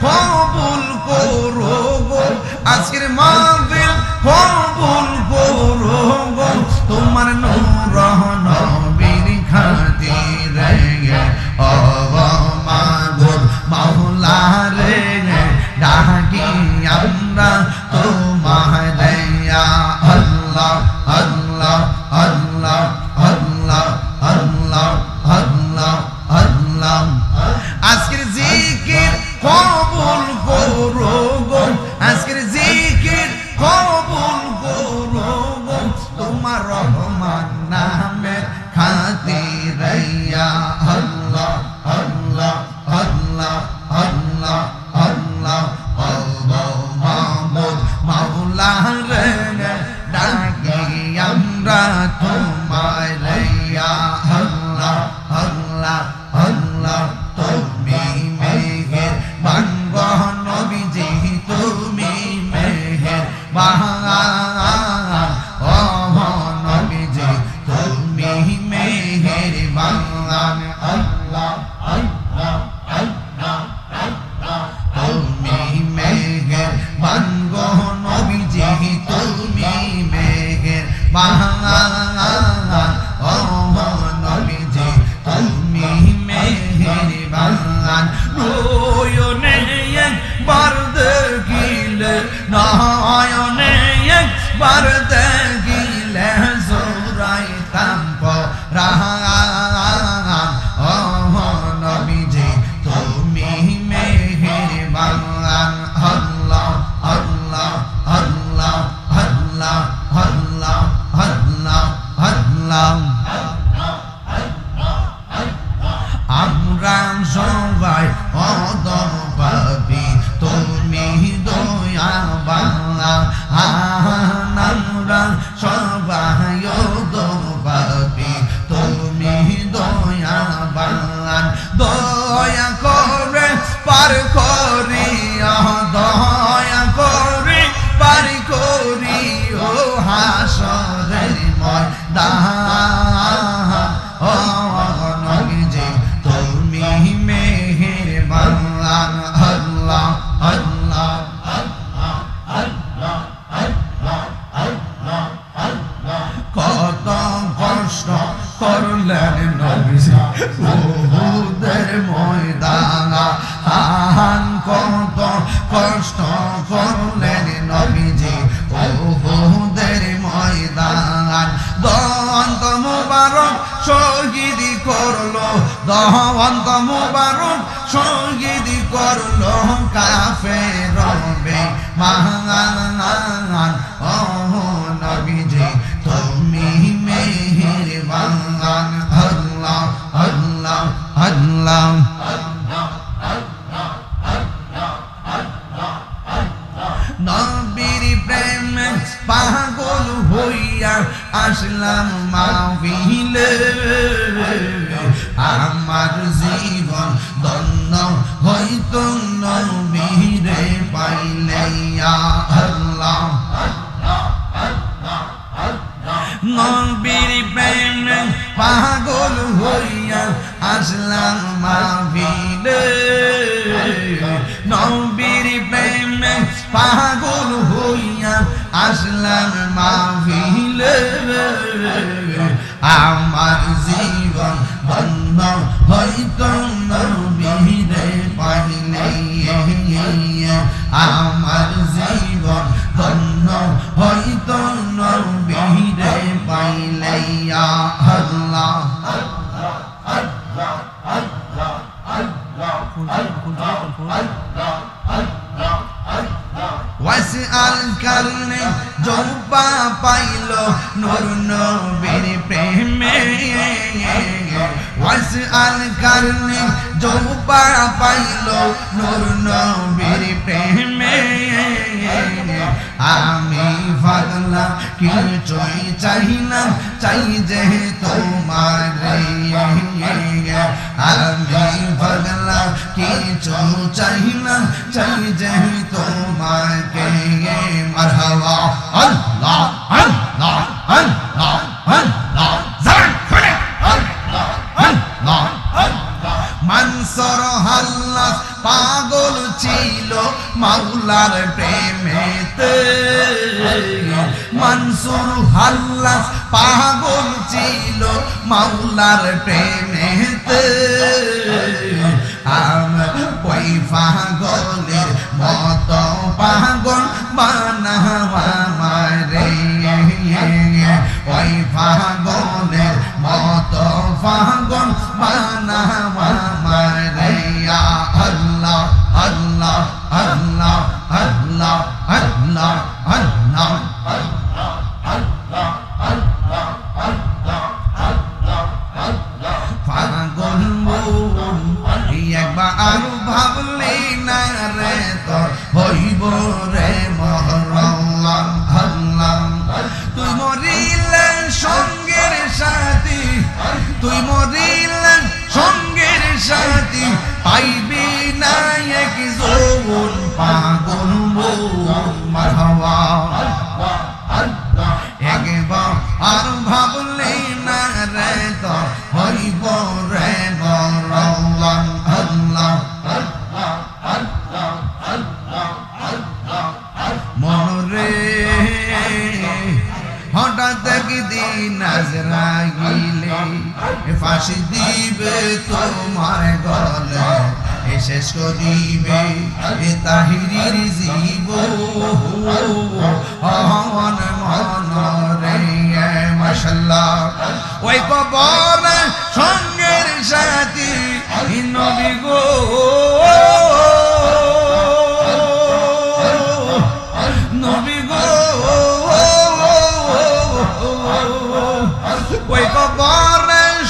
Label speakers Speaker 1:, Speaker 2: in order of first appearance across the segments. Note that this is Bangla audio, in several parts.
Speaker 1: কবুল করো গো আজকের মাহফিল কবুল করো গো তোমার নূর নবীর খাতিরে ও মাবুদ মাওলা রে ডাকি আমরা তোমারে ইয়া আল্লাহ আল্লাহ আল্লাহ আল্লাহ আল্লাহ আল্লাহ আল্লাহ আজকের জিকির কবুল করো গো আজকের জিকির কবুল করো গো তোমার রহমান নামের খাতিরে ইয়া আল্লাহ আল্লাহ আল্লাহ আল্লাহ আল্লাহ আল্লাহ মাবুদ মাওলা রে ডাকি আমরা তোমারে ইয়া আল্লাহ আল্লাহ আল্লাহ তুমি মেহেরবান গো নবীজি তুমি মেহেরবান ও নবীজি তুমি মেহেরবান আল্লাহ আল্লাহ আল্লাহ আল্লাহ তুমি মেহেরবান গো নবীজি তুমি মেহেরবান ও নবীজি তুমি মেহেরবান নয়নে একবার দেখিলে নয়নে একবার দেখিলে জোড়াইতাম পরাণ ও নবীজি তুমি মেহেরবান আল্লাহ আল্লাহ আল্লাহ আল্লাহ আল্লাহ আল্লাহ আল্লাহ আমরা সবাই অদম পাবি তুমি দয়াবান আমরা সবাই অদম পাবি তুমি দয়াবান দয়া করে পার করিয়া দয়া করে পার করিও হাসরের ময়দান ও নবীজি তুমি মেহেরবান আল্লাহ আল্লাহ আল্লাহ আল্লাহ আল্লাহ আল্লাহ আল্লাহ কত কষ্ট করলেন নবীজি উহুদের ময়দান কত কষ্ট করলেন নবীজি উহুদের ময়দান দন্ত মুবারক শহীদ করলো দন্ত মুবারক শহীদ করলো কাফের বেঈমান ও নবীজি তুমি মেহেরবান আল্লাহ আল্লাহ আল্লাহ নবীর প্রেমে পাগল হইয়া আসলাম মাহফিলে আমার জীবন ধন্য হইতো নবীরে পাইলে ইয়া আল্লাহ নবীর প্রেমে পাগল হইয়া আসলাম মাহফিলে নবীর প্রেমে পাগল হইয়া আসলাম মাহফিলে আমার জীবন ধন্য হইতো নবীরে পাইলে আমার জীবন ধন্য হইতো নবীরে পাইলে ইয়া আল্লাহ আল্লাহ আল্লাহ আল্লাহ আল্লাহ আল্লাহ ওয়াসআল করনে জোবা পাইলো নূর নবীর প্রেমে ওয়াসআল করনে জোবা পাইলো নূর নবীর প্রেমে আমি পাগলা কিছুই চাই না চাই যে তোমার আমি পাগলা কিছু চাই না চাই যে তোমাকে মারহাবা আল্লাহ আল্লাহ আল্লাহ আল্লাহ জান খুলে আল্লাহ আল্লাহ আল্লাহ মানসুর হাল্লাস পাগল পাগল ছিল মাওলার প্রেমেতে মনসুর হাল্লাস পাগল ছিল মাওলার প্রেমেতে ওই পাগলের মত পাগল বানাওয়া মারে ওই পাগলের মত পাগল বানাওয়া মারে আল্লাহ আল্লাহ আল্লাহ আল্লাহ আল্লাহ আল্লাহ পাগল মন একবার ভাবলি না রে তোর হইব রে মহরম আল্লাহ তুই মরিলে সঙ্গের সাথী তুই মরিলে সঙ্গের সাথী পাইবি না এক যৌবন পাগল মন মারহাবা একবার আর ভাবলি না রে তোর হইব রে মহরম আল্লাহ মনরে হঠাৎ একদিন আজরাইলে ফাঁসি দিবে তোমার গলে শেষ করিবে তাহিরির জীবন মনরে মাশাআল্লাহ ওই কবর সঙ্গের সাথী নবী গো নবী গো ওই কবর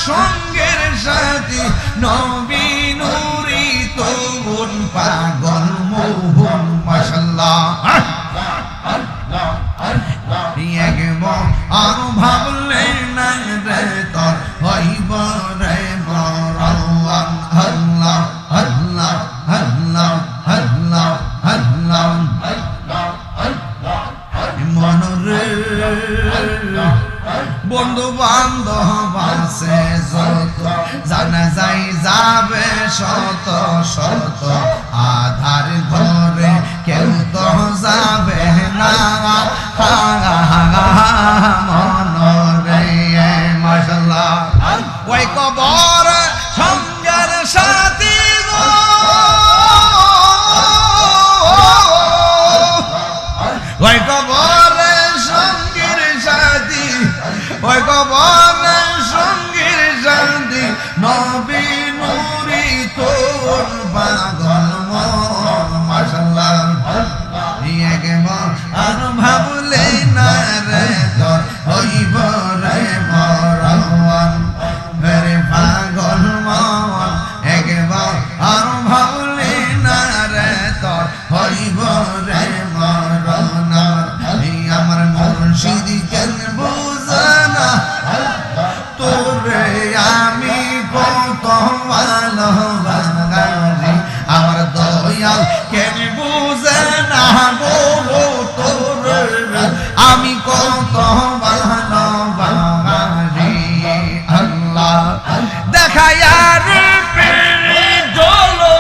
Speaker 1: সঙ্গের সাথী নবী নূরি তরুণ পাগল মোহন মাশাআল্লাহ একবার আর ভাবলে না রে তোর হইব রে মরণ আল্লাহ আল্লাহ আল্লাহ আল্লাহ আল্লাহ মনরে বন্ধু বান্ধব আছে যত জানা যাই যাবে শত শত আধার ঘরে কেউ তো যাবে না মনরে মাশাআল্লাহ ওই কবর সঙ্গের সাথী ওই কবর সঙ্গের সাথী ওই কবর সঙ্গের সাথী নবী নূরি তোর পাগল মন মাশাআল্লাহ একবার আর ভাবলে না রে তোর হইব রে মরণ রে পাগল মন একবার আর ভাবলে না রে তোর হইব রে মরণ আমার মুর্শিদ কেন বুঝানা তোরে আমি কত ভালোবাসি আমার দয়াল কেন বুঝে না গো তোরে আমি কত ভালোবাসি আল্লাহ দেখায়ার পেরে জলো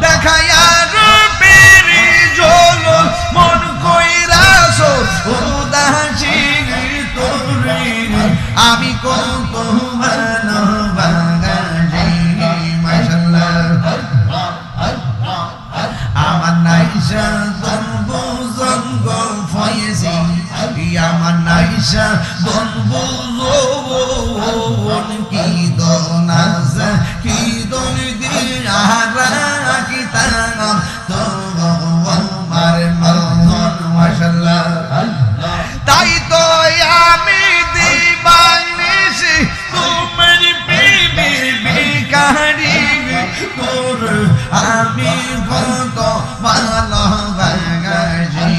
Speaker 1: দেখায়ার পেরে জলো মন কইরাছো উদাসী তোরে আমি কত ভালোবাসি মাশাআল্লাহ আমার নাইশা দনবু জঙ্গল ফয়েছি আমার নাইশা দনবু কি দনাজ কি দন দিয়ারা কি তানাম তো আমার মন মাশাআল্লাহ তাই তো আমি দিবানিশি তোমার প্রেমের ভিখারি তোর আমি কত ভালোবাসি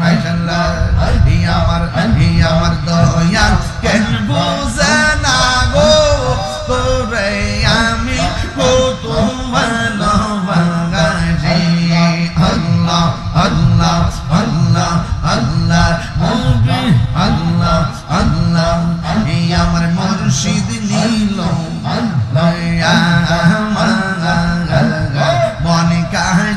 Speaker 1: মাশাআল্লাহ আমার দয়াল কেন বুঝে না গো তোরে আমি কত ভালোবাসি আল্লাহ আল্লাহ আল্লাহ আল্লাহ নবী আল্লাহ আল্লাহ আমার মুর্শিদ নীল মনে কাহে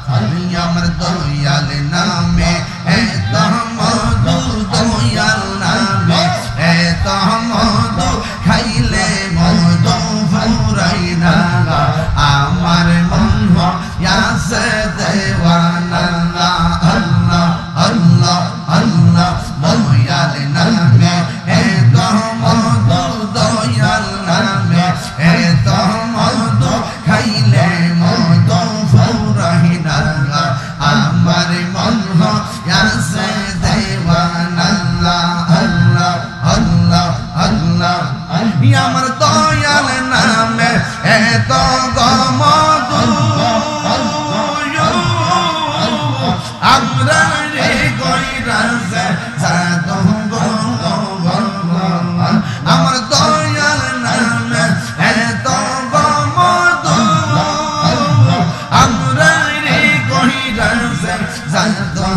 Speaker 1: আমি আমার দয়াল নামে এত মধু দয়াল নামে এত মধু খাইলে মধু ফুরাই না আমার মন হইয়াছে দেওয়ানা আল্লাহ আল্লাহ আল্লাহ দয়াল নামে এত মধু দয়াল নামে এত মধু খাইলে মধু ফুরাই না আমার মন হইয়াছে দেওয়ানা আল্লাহ আল্লাহ আল্লাহ আমার দয়াল নামে এত মধু আমরা রে কইরাছে জাদু আমার দয়াল নামে এত মধু আমরা রে কইরাছে জাদু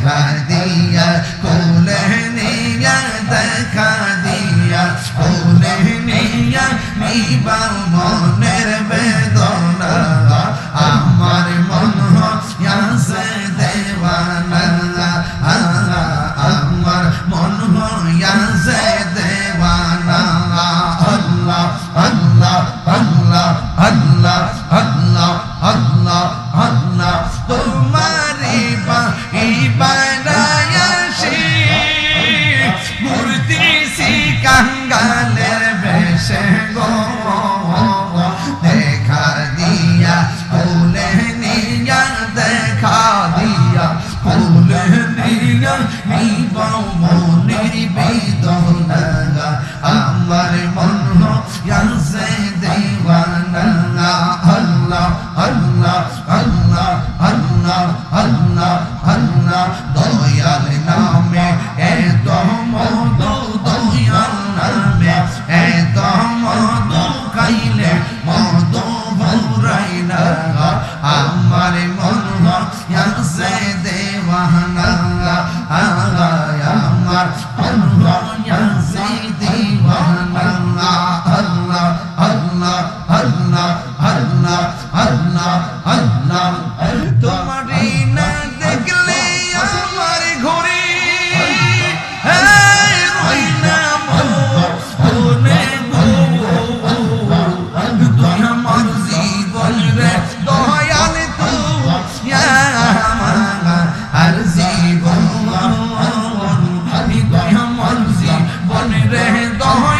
Speaker 1: দেখা দিয়া কোলে নিয়া দেখা দিয়া কোলে নিয়া নিবা মনের বেদনা আমার মন হইয়াছে দেওয়ানা আমার মন হইয়াছে দেওয়ানা আল্লাহ আল্লাহ আল্লাহ আল্লাহ আল্লাহ আল্লাহ আল্লাহ তোমারি বানায়াসি মূর্তি সি কাঙ্গালের বেশে গো দেখা দিয়া কোলে নিয়া দেখা দিয়া কোলে নিয়া নিবাও মনের বেদনা আমার মন হইয়াছে দেওয়ানা আল্লাহ আল্লাহ আল্লাহ আল্লাহ আল্লাহ আল্লাহ দয়াল নামে এত মধু দয়াল নামে এত মধু খাইলে মধু ফুরাই না আমার মন হইয়াছে দেওয়ানা আমার মন হইয়াছে দেওয়ানা আল্লাহ আল্লাহ আল্লাহ আল্লাহ আল্লাহ আল্লাহ তোমারি না দেখলে আমার ঘরে রই না মনে তুই আমার জীবন রে দয়াল তুই আর জীবন তুই আমার জীবন রে দয়াল